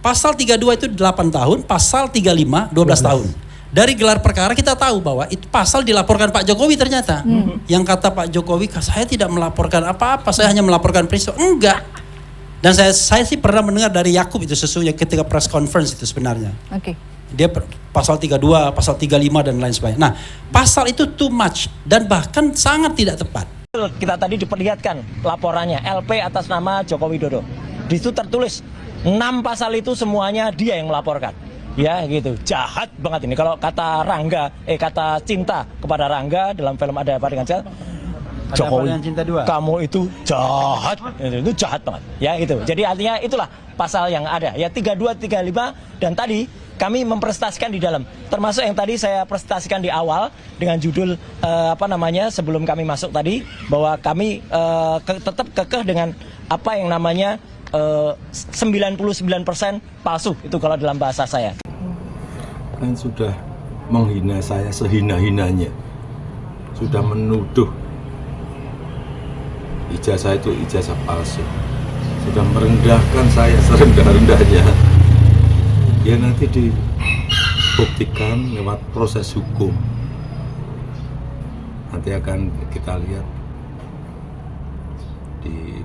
Pasal 32 itu 8 tahun, pasal 35 12 tahun. Dari gelar perkara kita tahu bahwa itu pasal dilaporkan Pak Jokowi ternyata. Yang kata Pak Jokowi, saya tidak melaporkan apa-apa, saya hanya melaporkan peristiwa. Enggak. Dan saya sih pernah mendengar dari Yakub itu sesungguhnya ketika press conference itu sebenarnya. Oke. Dia pasal 32, pasal 35 dan lain sebagainya. Nah, pasal itu too much dan bahkan sangat tidak tepat. Kita tadi diperlihatkan laporannya LP atas nama Joko Widodo. Di situ tertulis 6 pasal itu semuanya dia yang melaporkan. Ya gitu, jahat banget ini. Kalau kata kata Cinta kepada Rangga dalam film Ada Apa Dengan Cinta, Jokowi, Cinta 2. Kamu itu jahat, itu jahat banget. Ya gitu. Jadi artinya itulah pasal yang ada. Ya 32, 35 dan tadi kami mempresentasikan di dalam. Termasuk yang tadi saya presentasikan di awal dengan judul sebelum kami masuk tadi bahwa kami tetap kekeh dengan apa yang namanya 99% palsu itu kalau dalam bahasa saya. Kan sudah menghina saya sehina-hinanya, sudah menuduh ijazah itu ijazah palsu, sudah merendahkan saya serendah-rendahnya. Ya nanti dibuktikan lewat proses hukum, nanti akan kita lihat di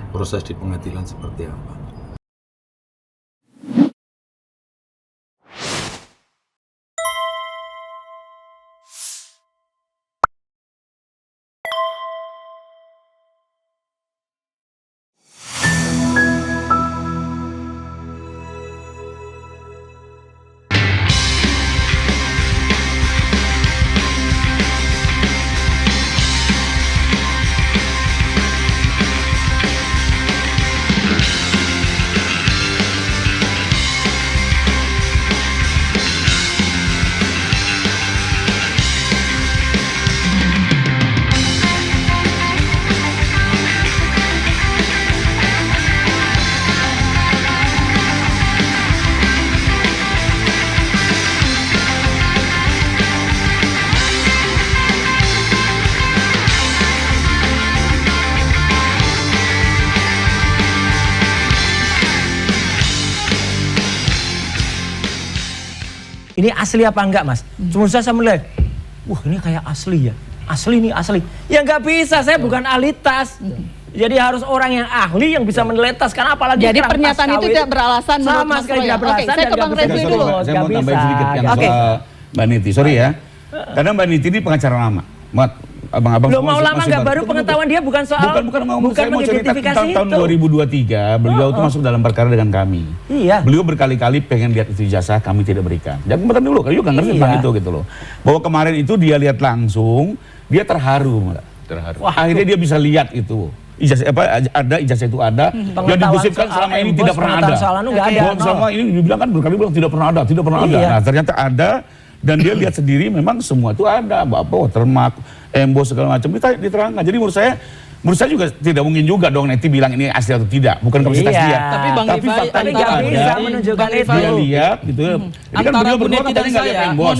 proses di pengadilan seperti apa. Ini asli apa enggak, Mas? Cuma saya melihat, wah ini kayak asli ya. Asli nih, asli. Ya nggak bisa, saya bukan ahli tas. Jadi harus orang yang ahli yang bisa menilai tas. Karena apalagi jadi pernyataan itu tidak beralasan sama sekali tidak beralasan. Oke, saya ke Bang Refli dulu. Saya mau tambahin sedikit yang soal Mbak Niti. Sorry ya. Karena Mbak Niti ini pengacara lama. Abang-abang belum mau lama nggak, baru pengetahuan dia bukan soal bukan saya mau cerita tentang tahun 2023 beliau itu masuk dalam perkara dengan kami. Iya. Beliau berkali-kali pengen lihat itu ijazah, kami tidak berikan. Jangan bentar dulu, kalian juga ngerti tentang itu gitu loh. Bahwa kemarin itu dia lihat langsung, dia terharu. Wah, akhirnya dia bisa lihat itu. Ijazah ijazah itu ada. Yang digosipkan selama ini tidak pernah ada. Selama ini dibilang kan berkali bilang tidak pernah ada. Nah, ternyata ada. Dan dia lihat sendiri memang semua itu ada, watermark, emboss segala macam diterangkan. Jadi menurut saya juga tidak mungkin juga dong nanti bilang ini asli atau tidak, bukan kapasitas dia. Tapi Bang Rifai nggak bisa menunjukkan itu. Dia lihat gitu. Ini kan beliau berdua katanya nggak lihat emboss.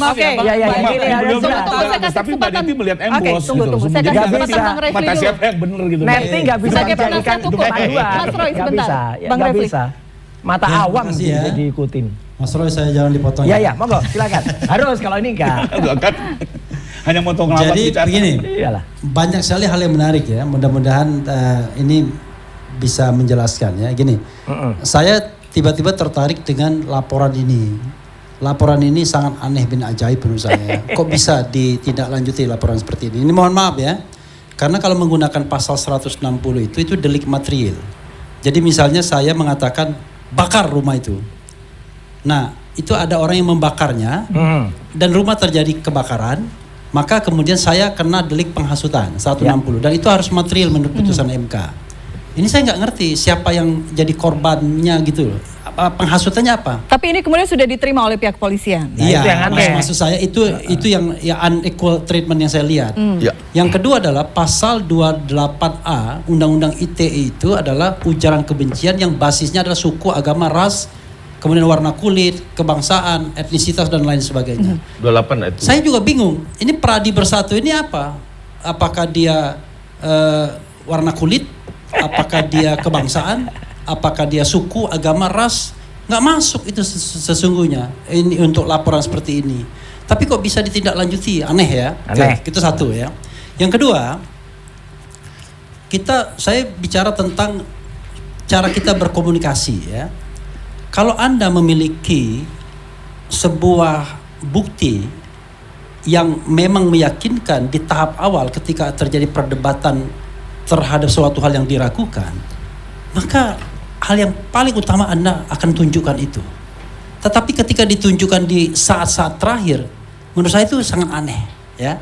Tapi Mbak Niti melihat emboss gitu. Saya kasih bisa mata siapa yang benar gitu. Nanti nggak bisa dijadikan itu panduan. Mas Roy sebentar. Nggak bisa. Mata awam diikutin. Mas Roy, saya jangan dipotong. Ya, monggo, silakan. Harus kalau ini enggak. Hanya motong lama. Jadi begini, banyak sekali hal yang menarik ya. Mudah-mudahan ini bisa menjelaskan ya. Gini, saya tiba-tiba tertarik dengan laporan ini. Laporan ini sangat aneh bin ajaib menurut saya. Kok bisa ditindaklanjuti laporan seperti ini? Ini mohon maaf ya. Karena kalau menggunakan pasal 160 itu delik material. Jadi misalnya saya mengatakan bakar rumah itu. Nah, itu ada orang yang membakarnya dan rumah terjadi kebakaran, maka kemudian saya kena delik penghasutan 160 dan itu harus material menurut putusan MK. Ini saya nggak ngerti siapa yang jadi korbannya gitu loh. Penghasutannya apa? Tapi ini kemudian sudah diterima oleh pihak polisian. Iya, maksud saya itu yang unequal treatment yang saya lihat. Yang kedua adalah pasal 28A Undang-Undang ITE itu adalah ujaran kebencian yang basisnya adalah suku, agama, ras, kemudian warna kulit, kebangsaan, etnisitas dan lain sebagainya. 28 itu. Saya juga bingung. Ini Pradi Bersatu ini apa? Apakah dia warna kulit? Apakah dia kebangsaan? Apakah dia suku, agama, ras? nggak masuk itu sesungguhnya ini untuk laporan seperti ini. Tapi kok bisa ditindaklanjuti? Aneh ya. Aneh. Oke, itu satu ya. Yang kedua, saya bicara tentang cara kita berkomunikasi ya. Kalau Anda memiliki sebuah bukti yang memang meyakinkan di tahap awal ketika terjadi perdebatan terhadap suatu hal yang diragukan, maka hal yang paling utama Anda akan tunjukkan itu. Tetapi ketika ditunjukkan di saat-saat terakhir, menurut saya itu sangat aneh ya.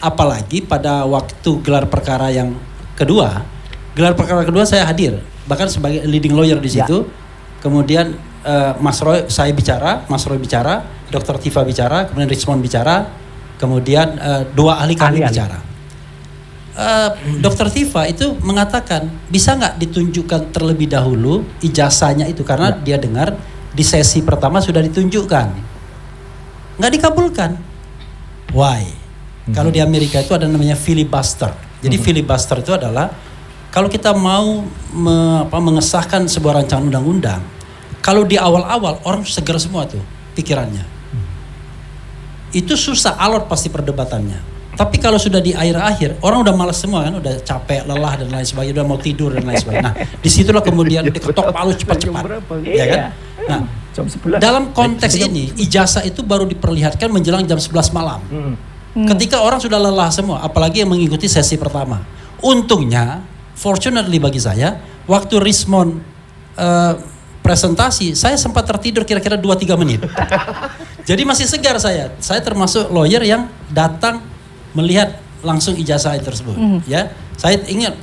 Apalagi pada waktu gelar perkara yang kedua. Gelar perkara kedua saya hadir, bahkan sebagai leading lawyer di situ. Kemudian Mas Roy bicara, Dr. Tifa bicara, kemudian Richmond bicara, kemudian dua ahli kami bicara. Dr. Tifa itu mengatakan bisa nggak ditunjukkan terlebih dahulu ijazahnya itu karena dia dengar di sesi pertama sudah ditunjukkan, nggak dikabulkan. Why? Kalau di Amerika itu ada namanya filibuster. Jadi filibuster itu adalah kalau kita mau mengesahkan sebuah rancangan undang-undang, kalau di awal-awal orang segar semua tuh pikirannya. Itu susah, alot pasti perdebatannya. Tapi kalau sudah di akhir-akhir, orang udah malas semua kan, udah capek, lelah dan lain sebagainya, udah mau tidur dan lain sebagainya. Nah, disitulah kemudian diketok palu cepat-cepat, ya kan? Nah, dalam konteks ini, ijazah itu baru diperlihatkan menjelang jam 11 malam. Ketika orang sudah lelah semua, apalagi yang mengikuti sesi pertama. Untungnya, fortunately bagi saya, waktu Richmond presentasi, saya sempat tertidur kira-kira 2-3 menit. Jadi masih segar saya. Saya termasuk lawyer yang datang melihat langsung ijazah tersebut. Ya, saya ingat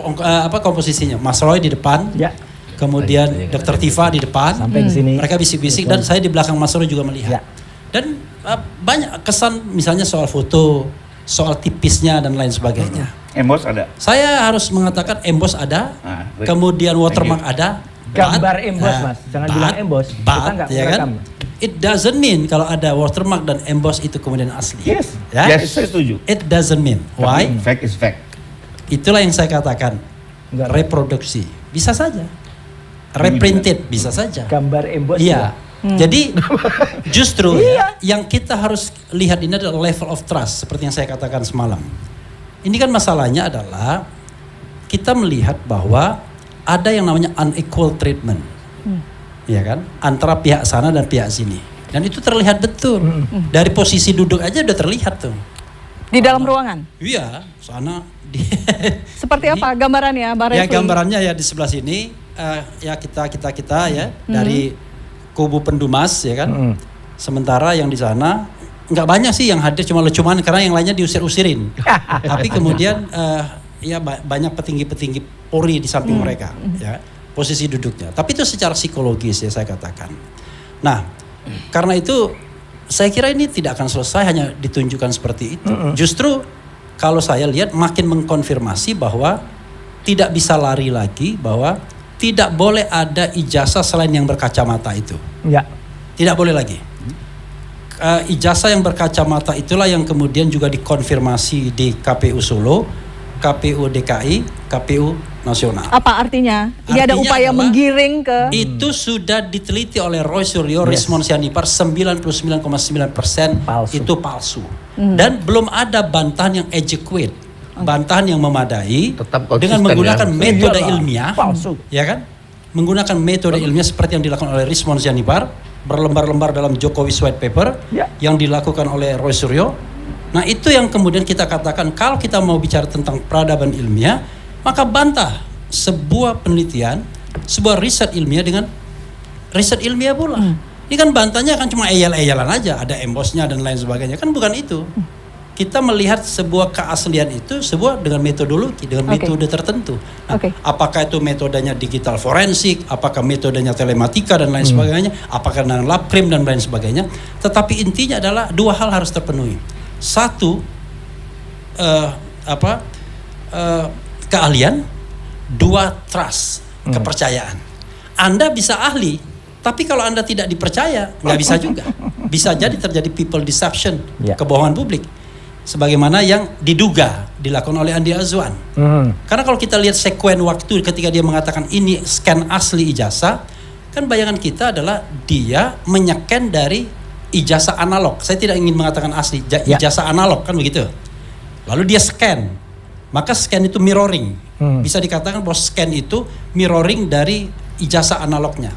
komposisinya. Mas Roy di depan, kemudian Dr. Tifa di depan. Sampai ke sini. Mereka bisik-bisik dan saya di belakang Mas Roy juga melihat. Dan banyak kesan, misalnya soal foto, soal tipisnya dan lain sebagainya. Emboss ada. Saya harus mengatakan emboss ada, kemudian watermark ada. Gambar emboss Mas, jangan bilang emboss. Kita nggak ya kan? It doesn't mean kalau ada watermark dan emboss itu kemudian asli. Yes, ya? yes, saya setuju. It doesn't mean. Why? Fact is fact. Itulah yang saya katakan. Reproduksi bisa saja, reprinted bisa saja. Gambar emboss. Iya. Jadi justru yang kita harus lihat ini adalah level of trust seperti yang saya katakan semalam. Ini kan masalahnya adalah kita melihat bahwa ada yang namanya unequal treatment, ya kan, antara pihak sana dan pihak sini, dan itu terlihat betul dari posisi duduk aja udah terlihat tuh. Di dalam ruangan? Iya, sana. Seperti apa gambarannya, Mbak Refli? Ya gambarannya ya di sebelah sini, ya kita ya dari kubu pendumas ya kan. Sementara yang di sana nggak banyak sih yang hadir, cuma lecuman karena yang lainnya diusir-usirin. Tapi kemudian ya banyak petinggi-petinggi Polri di samping mereka, ya posisi duduknya. Tapi itu secara psikologis ya saya katakan. Nah, karena itu saya kira ini tidak akan selesai hanya ditunjukkan seperti itu. Justru kalau saya lihat makin mengkonfirmasi bahwa tidak bisa lari lagi, bahwa tidak boleh ada ijazah selain yang berkacamata itu. Ya. Tidak boleh lagi. Ijazah yang berkacamata itulah yang kemudian juga dikonfirmasi di KPU Solo, KPU DKI, KPU Nasional. Apa artinya? Ini ada upaya menggiring ke... Itu sudah diteliti oleh Roy Suryo, Richmond Sianipar, 99,9% itu palsu. Dan belum ada bantahan yang adequate, bantahan yang memadai dengan menggunakan metode ilmiah, ya kan? Menggunakan metode ilmiah seperti yang dilakukan oleh Richmond Sianipar, berlembar-lembar dalam Jokowi's White Paper yang dilakukan oleh Roy Suryo. Nah itu yang kemudian kita katakan kalau kita mau bicara tentang peradaban ilmiah, maka bantah sebuah penelitian, sebuah riset ilmiah dengan riset ilmiah pula. Ini kan bantahnya kan cuma eyal-eyalan aja, ada embossnya dan lain sebagainya, kan bukan itu. Kita melihat sebuah keaslian itu sebuah dengan metodologi, dengan metode tertentu. Nah, apakah itu metodenya digital forensik, apakah metodenya telematika dan lain sebagainya, apakah dengan lab krim dan lain sebagainya. Tetapi intinya adalah dua hal harus terpenuhi. Satu, keahlian. Dua, trust, kepercayaan. Anda bisa ahli, tapi kalau Anda tidak dipercaya, nggak bisa juga. Bisa jadi terjadi people deception, kebohongan publik. Sebagaimana yang diduga dilakukan oleh Andi Azwan. Karena kalau kita lihat sekuen waktu ketika dia mengatakan ini scan asli ijazah, Kan bayangan kita adalah dia menyeken dari ijazah analog. Saya tidak ingin mengatakan asli, ijazah analog kan begitu. Lalu dia scan, maka scan itu mirroring. Bisa dikatakan bahwa scan itu mirroring dari ijazah analognya.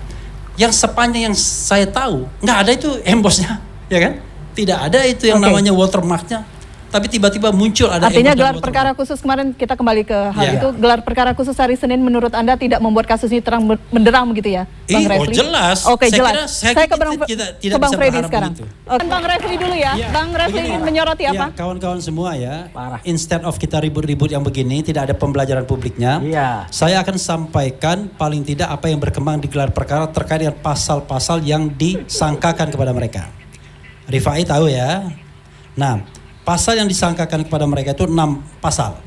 Yang sepanjang yang saya tahu nggak ada itu embossnya, ya kan? Tidak ada itu yang namanya watermarknya. Tapi tiba-tiba muncul ada. Artinya gelar perkara khusus kemarin, kita kembali ke hal itu, gelar perkara khusus hari Senin menurut Anda tidak membuat kasus ini terang benderang begitu ya, Bang Refli? Jelas. Oke, saya jelas. Saya ke Bang Freddy sekarang. Bang Refli dulu ya. Bang Refli ingin menyoroti apa? Kawan-kawan semua ya. Instead of kita ribut-ribut yang begini, tidak ada pembelajaran publiknya. Saya akan sampaikan paling tidak apa yang berkembang di gelar perkara terkait dengan pasal-pasal yang disangkakan kepada mereka. Rifai tahu ya. Nah, pasal yang disangkakan kepada mereka itu 6 pasal.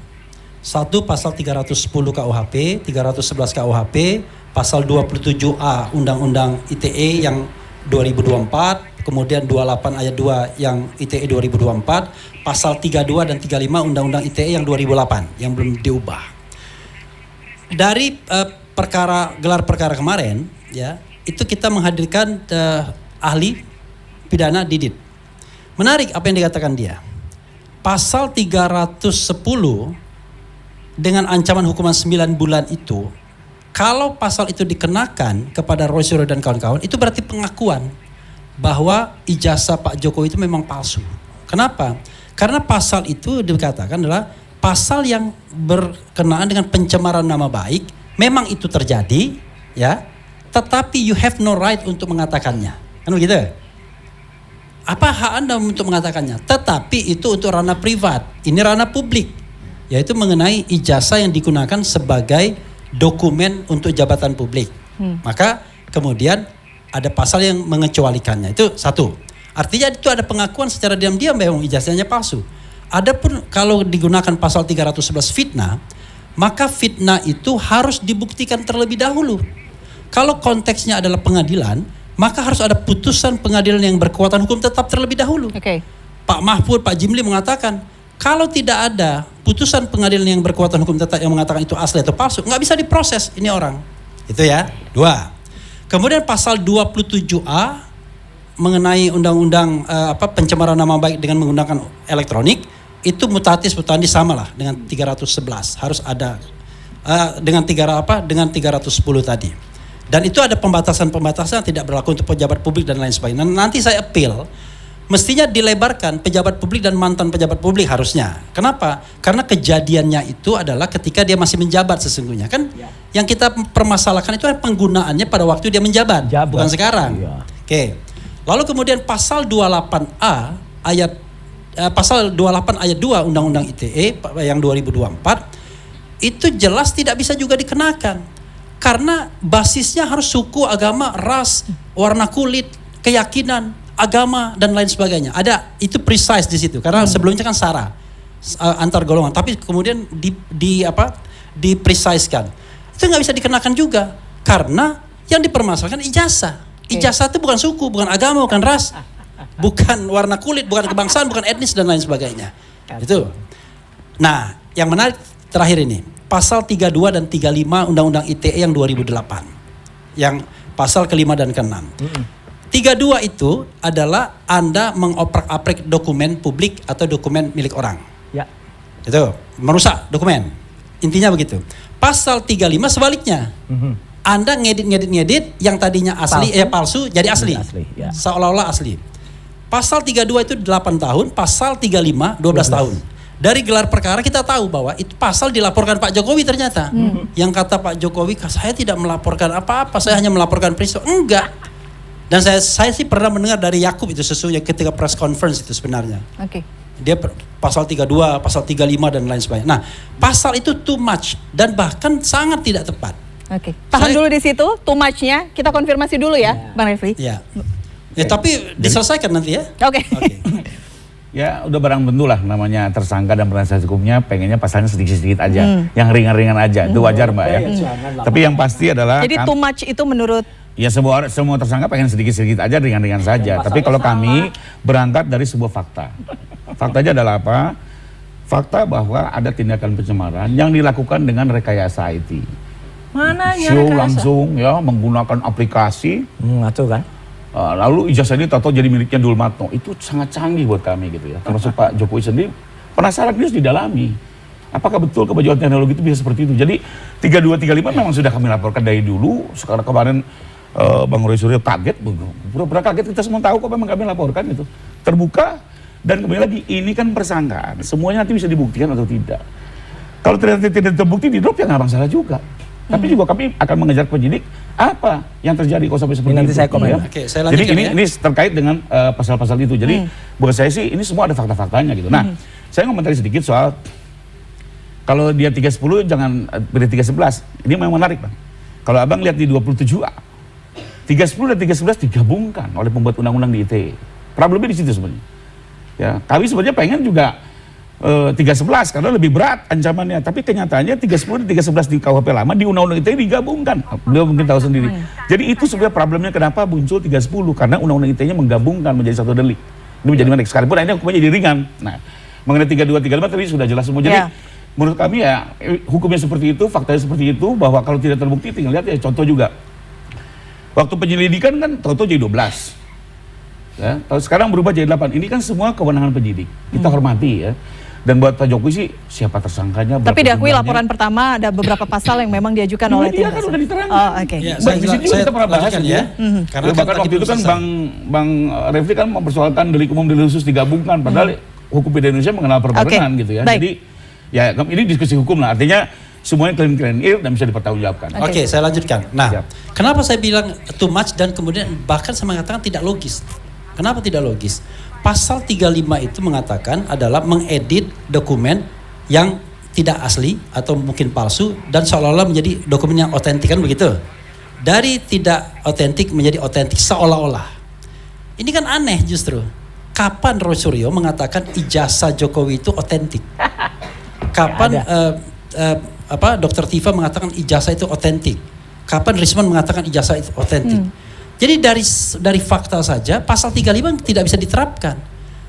1 pasal 310 KUHP, 311 KUHP, pasal 27A Undang-Undang ITE yang 2024, kemudian 28 ayat 2 yang ITE 2024, pasal 32 dan 35 Undang-Undang ITE yang 2008 yang belum diubah. Dari gelar perkara kemarin ya, itu kita menghadirkan ahli pidana Didit. Menarik apa yang dikatakan dia. Pasal 310 dengan ancaman hukuman 9 bulan itu, kalau pasal itu dikenakan kepada Roy Suryo dan kawan-kawan, itu berarti pengakuan bahwa ijazah Pak Jokowi itu memang palsu. Kenapa? Karena pasal itu dikatakan adalah pasal yang berkenaan dengan pencemaran nama baik. Memang itu terjadi, ya, tetapi you have no right untuk mengatakannya. Kan begitu? Apa hak Anda untuk mengatakannya? Tetapi itu untuk ranah privat. Ini ranah publik, yaitu mengenai ijazah yang digunakan sebagai dokumen untuk jabatan publik. Maka kemudian ada pasal yang mengecualikannya. Itu satu. Artinya itu ada pengakuan secara diam-diam bahwa ijazahnya palsu. Adapun kalau digunakan pasal 311 fitnah, maka fitnah itu harus dibuktikan terlebih dahulu. Kalau konteksnya adalah pengadilan, maka harus ada putusan pengadilan yang berkekuatan hukum tetap terlebih dahulu. Pak Mahfud, Pak Jimli mengatakan, kalau tidak ada putusan pengadilan yang berkekuatan hukum tetap yang mengatakan itu asli atau palsu, nggak bisa diproses ini orang. Itu ya. 2. Kemudian pasal 27A mengenai undang-undang pencemaran nama baik dengan menggunakan elektronik, itu mutatis mutandis sama lah dengan 311. Harus ada dengan 310 tadi. Dan itu ada pembatasan-pembatasan tidak berlaku untuk pejabat publik dan lain sebagainya. Nanti saya appeal, mestinya dilebarkan pejabat publik dan mantan pejabat publik harusnya. Kenapa? Karena kejadiannya itu adalah ketika dia masih menjabat sesungguhnya. Kan yang kita permasalahkan itu penggunaannya pada waktu dia menjabat. Bukan sekarang. Oke. Lalu kemudian pasal 28A pasal 28 ayat 2 Undang-Undang ITE yang 2024 itu jelas tidak bisa juga dikenakan. Karena basisnya harus suku, agama, ras, warna kulit, keyakinan, agama dan lain sebagainya. Ada itu precise di situ. Karena sebelumnya kan sara antar golongan, tapi kemudian diprecisekan. Itu nggak bisa dikenakan juga karena yang dipermasalahkan ijazah. Ijazah itu bukan suku, bukan agama, bukan ras, bukan warna kulit, bukan kebangsaan, bukan etnis dan lain sebagainya. Itu. Nah, yang menarik terakhir ini. Pasal 32 dan 35 Undang-Undang ITE yang 2008. Yang pasal ke-5 dan ke-6. 32 itu adalah Anda mengoprak-aprik dokumen publik atau dokumen milik orang. Itu, merusak dokumen. Intinya begitu. Pasal 35 sebaliknya. Anda ngedit yang tadinya asli palsu jadi asli. Seolah-olah asli. Pasal 32 itu 8 tahun, pasal 35 12 tahun. Dari gelar perkara kita tahu bahwa itu pasal dilaporkan Pak Jokowi ternyata. Yang kata Pak Jokowi, saya tidak melaporkan apa-apa, saya hanya melaporkan peristiwa. Enggak. Dan saya sih pernah mendengar dari Yakub itu sesungguhnya ketika press conference itu sebenarnya. Dia pasal 32, pasal 35 dan lain sebagainya. Nah, pasal itu too much dan bahkan sangat tidak tepat. Tahan dulu di situ, too much-nya. Kita konfirmasi dulu ya, Bang Refli. Ya, tapi diselesaikan nanti ya. Oke. Ya udah barang tentu lah namanya tersangka dan penasihat hukumnya pengennya pasalnya sedikit-sedikit aja, yang ringan-ringan aja, itu wajar Mbak ya. Tapi yang pasti adalah jadi too much itu menurut ya semua tersangka pengen sedikit-sedikit aja, ringan-ringan saja. Tapi kalau kami berangkat dari sebuah fakta. Faktanya adalah apa? Fakta bahwa ada tindakan pencemaran yang dilakukan dengan rekayasa IT. show langsung ya menggunakan aplikasi. Ngaco kan? Lalu ijazah ini tahu jadi miliknya Dulmatno. Itu sangat canggih buat kami gitu ya. Termasuk Pak Jokowi sendiri penasaran, dia harus didalami. Apakah betul kemajuan teknologi itu bisa seperti itu? Jadi 3235 memang sudah kami laporkan dari dulu. Sekarang kemarin Bang Roy Suryo kaget, pura-pura kaget, kita semua tahu kok memang kami laporkan itu. Terbuka dan kembali lagi ini kan persangkaan. Semuanya nanti bisa dibuktikan atau tidak. Kalau ternyata tidak terbukti di drop ya nggak masalah juga. Tapi juga kami akan mengejar penyidik apa yang terjadi kalau sampai seperti nanti itu. saya komen. Ya. Oke, saya Jadi lanjutkan ini terkait dengan pasal-pasal itu. Jadi buat saya sih ini semua ada fakta-faktanya gitu. Nah, saya komentari sedikit soal kalau dia 310 jangan beri 311. Ini memang menarik, Bang. Kalau Abang lihat di 27A, 310 dan 311 digabungkan oleh pembuat undang-undang di ITE. Problemnya di situ sebenarnya. Ya, kami sebenarnya pengen juga 311 karena lebih berat ancamannya, tapi kenyataannya 310 dan 311 di KUHP lama di Undang-Undang ITE digabungkan. Beliau mungkin tahu sendiri. Jadi itu sebenarnya problemnya kenapa muncul 310 karena Undang-Undang ITE-nya menggabungkan menjadi satu delik. Ini menjadi menarik sekalipun akhirnya hukumnya jadi ringan. Nah, mengenai 32 35 tadi sudah jelas semua. Jadi menurut kami ya hukumnya seperti itu, faktanya seperti itu, bahwa kalau tidak terbukti tinggal lihat ya contoh juga. Waktu penyelidikan kan tahu-tahu jadi 12. Ya, sekarang berubah jadi 8. Ini kan semua kewenangan penyidik. Kita hormati ya. Dan buat Pak Jokowi sih siapa tersangkanya. Tapi diakui laporan pertama ada beberapa pasal yang memang diajukan oleh tim. Dia kan udah diterangkan. Oh, oke. Ya, Di sini juga kita pernah bahas ya. Karena Bahkan waktu itu kan Bang Refli kan mempersoalkan delik umum delik khusus digabungkan. Padahal hukum pidana Indonesia mengenal perbarengan gitu ya. Baik. Jadi ya ini diskusi hukum lah. Artinya semuanya clean dan bisa dipertanggungjawabkan. Oke, saya lanjutkan. Nah, kenapa saya bilang too much dan kemudian bahkan saya mengatakan tidak logis. Kenapa tidak logis? Pasal 35 itu mengatakan adalah mengedit dokumen yang tidak asli atau mungkin palsu dan seolah-olah menjadi dokumen yang otentik, kan begitu? Dari tidak otentik menjadi otentik seolah-olah. Ini kan aneh justru. Kapan Roy Suryo mengatakan ijazah Jokowi itu otentik? Kapan Dr. Tifa mengatakan ijazah itu otentik? Kapan Risman mengatakan ijazah itu otentik? Jadi dari fakta saja pasal 35 tidak bisa diterapkan.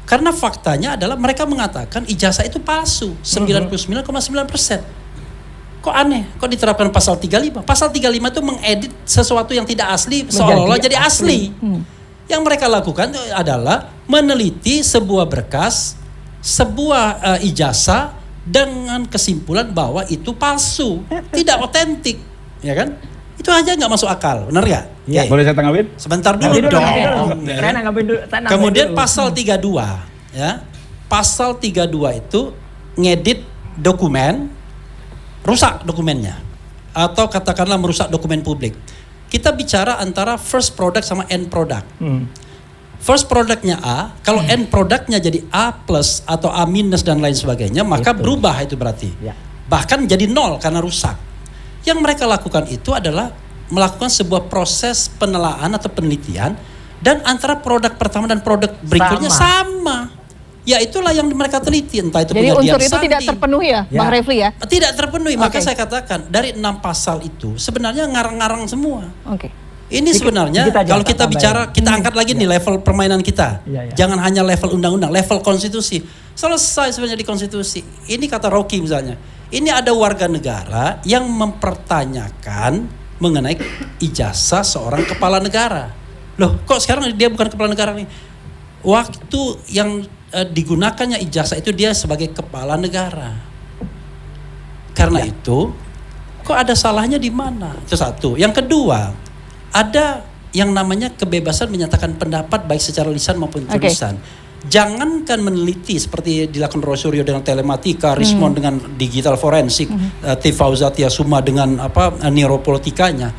Karena faktanya adalah mereka mengatakan ijazah itu palsu 99,9%. Kok aneh? Kok diterapkan pasal 35? Pasal 35 itu mengedit sesuatu yang tidak asli seolah-olah jadi asli. Yang mereka lakukan adalah meneliti sebuah berkas, sebuah ijazah dengan kesimpulan bahwa itu palsu, tidak otentik, ya kan? Itu aja nggak masuk akal, benar nggak? Ya. Boleh saya tanggapin? Sebentar dulu dong. Saya nanggapin dulu. Kemudian pasal 32, ya, pasal 32 itu ngedit dokumen, rusak dokumennya, atau katakanlah merusak dokumen publik. Kita bicara antara first product sama end product. First productnya A, kalau end productnya jadi A plus atau A minus dan lain sebagainya, maka berubah itu berarti. Bahkan jadi 0 karena rusak. Yang mereka lakukan itu adalah melakukan sebuah proses penelaahan atau penelitian dan antara produk pertama dan produk berikutnya sama. Ya itulah yang mereka teliti, entah itu jadi punya unsur Dian itu Sandi. tidak terpenuhi ya, Bang Refli ya? Tidak terpenuhi, maka saya katakan dari 6 pasal itu sebenarnya ngarang-ngarang semua. Oke. Ini sebenarnya kalau kita bicara, kita angkat lagi nih level permainan kita. Jangan hanya level undang-undang, level konstitusi. Selesai sebenarnya di konstitusi. Ini kata Rocky misalnya. Ini ada warga negara yang mempertanyakan mengenai ijazah seorang kepala negara. Loh, kok sekarang dia bukan kepala negara nih? Waktu yang digunakannya ijazah itu dia sebagai kepala negara. Karena itu, kok ada salahnya di mana? Itu satu. Yang kedua, ada yang namanya kebebasan menyatakan pendapat baik secara lisan maupun tulisan. Jangankan meneliti seperti dilakukan Roy Suryo dengan telematika, Rismon dengan digital forensik, Tifauzatia Suma dengan neuropolitikanya.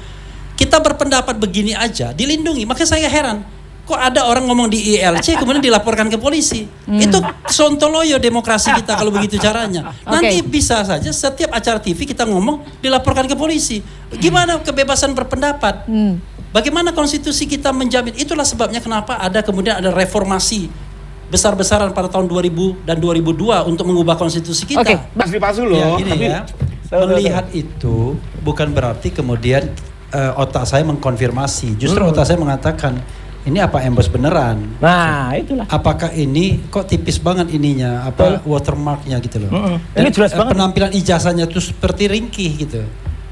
Kita berpendapat begini aja dilindungi. Makanya saya heran, kok ada orang ngomong di ILC kemudian dilaporkan ke polisi. Itu sontoloyo demokrasi kita kalau begitu caranya. Nanti bisa saja setiap acara TV kita ngomong dilaporkan ke polisi. Gimana kebebasan berpendapat? Bagaimana konstitusi kita menjamin? Itulah sebabnya kenapa ada kemudian ada reformasi besar-besaran pada tahun 2000 dan 2002 untuk mengubah konstitusi kita. Mas dipalsu loh. Ya, gini ya. Melihat itu bukan berarti kemudian otak saya mengkonfirmasi. Justru otak saya mengatakan ini apa embos beneran? Nah, itulah. Apakah ini kok tipis banget ininya, watermarknya gitu loh. Ini jelas banget. Penampilan ijazahnya tuh seperti ringkih gitu.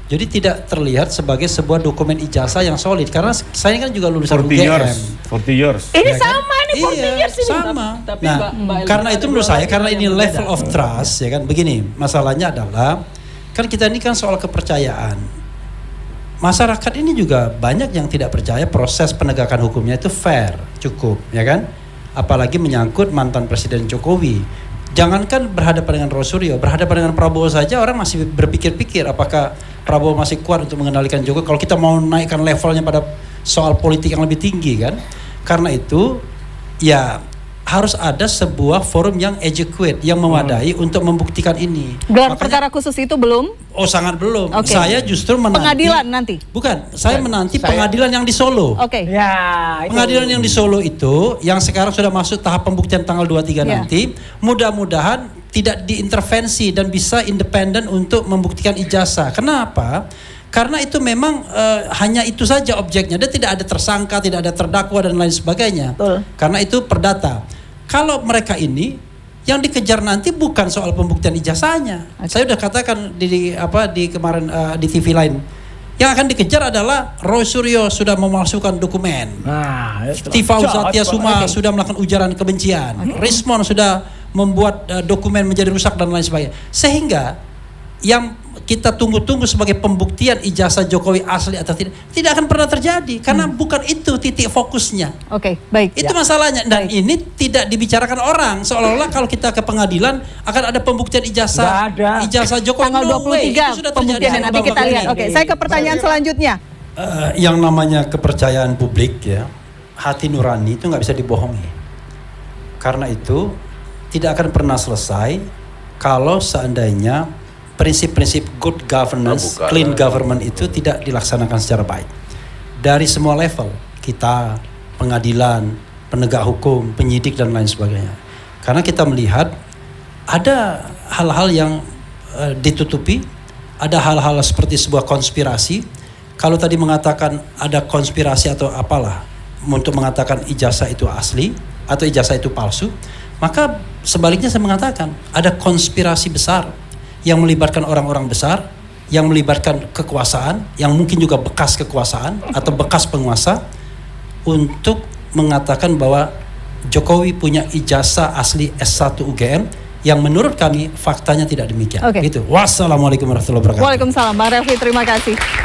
Jadi tidak terlihat sebagai sebuah dokumen ijazah yang solid karena saya kan juga lulusan 40 UGM. years. 40 years. Ini Ya kan? sama nih 40 Iya, years ini. sama. Tapi Nah, Mbak Elvina karena ada itu dua menurut saya lagi karena yang ini berbeda. level of trust ya kan. Begini, masalahnya adalah kan kita ini kan soal kepercayaan. Masyarakat ini juga banyak yang tidak percaya proses penegakan hukumnya itu fair, cukup, ya kan? Apalagi menyangkut mantan Presiden Jokowi. Jangankan berhadapan dengan Rosuryo, berhadapan dengan Prabowo saja orang masih berpikir-pikir apakah Prabowo masih kuat untuk mengendalikan Jokowi. Kalau kita mau naikkan levelnya pada soal politik yang lebih tinggi kan. Karena itu ya harus ada sebuah forum yang adequate, yang memadai untuk membuktikan ini. Gelar perkara khusus itu belum? Oh sangat belum. Oke. Saya justru menanti Pengadilan nanti? Bukan, saya menanti Saya- pengadilan yang di Solo. Oke. Ya, itu. Pengadilan yang di Solo itu yang sekarang sudah masuk tahap pembuktian tanggal 23 Ya. nanti, mudah-mudahan tidak diintervensi dan bisa independen untuk membuktikan ijazah. Kenapa? Karena itu memang hanya itu saja objeknya. Dia tidak ada tersangka, tidak ada terdakwa dan lain sebagainya. Betul. Karena itu perdata. Kalau mereka ini yang dikejar nanti bukan soal pembuktian ijazahnya. Saya udah katakan di kemarin di TV lain. Yang akan dikejar adalah Rosuryo sudah memalsukan dokumen. Nah, itu. Tifau Jahat Satya banget. Suma sudah melakukan ujaran kebencian. Rismon sudah membuat dokumen menjadi rusak dan lain sebagainya. Sehingga yang kita tunggu-tunggu sebagai pembuktian ijazah Jokowi asli atau tidak akan pernah terjadi karena bukan itu titik fokusnya. Oke, baik. Itu masalahnya. Dan ini tidak dibicarakan orang seolah-olah kalau kita ke pengadilan akan ada pembuktian ijazah. Nggak ada. Ijazah Jokowi Tanggal no way. 23 Itu sudah pembuktian terjadi. nanti kita lihat. Oke, saya ke pertanyaan selanjutnya. Yang namanya kepercayaan publik ya, hati nurani itu nggak bisa dibohongi. Karena itu tidak akan pernah selesai kalau seandainya prinsip-prinsip good governance, clean government itu tidak dilaksanakan secara baik. Dari semua level, kita, pengadilan, penegak hukum, penyidik dan lain sebagainya. Karena kita melihat ada hal-hal yang ditutupi, ada hal-hal seperti sebuah konspirasi. Kalau tadi mengatakan ada konspirasi atau apalah untuk mengatakan ijazah itu asli atau ijazah itu palsu, maka sebaliknya saya mengatakan ada konspirasi besar yang melibatkan orang-orang besar, yang melibatkan kekuasaan, yang mungkin juga bekas kekuasaan atau bekas penguasa untuk mengatakan bahwa Jokowi punya ijazah asli S1 UGM yang menurut kami faktanya tidak demikian. Oke. Gitu. Wassalamualaikum warahmatullahi wabarakatuh. Waalaikumsalam, Bang Refli, terima kasih.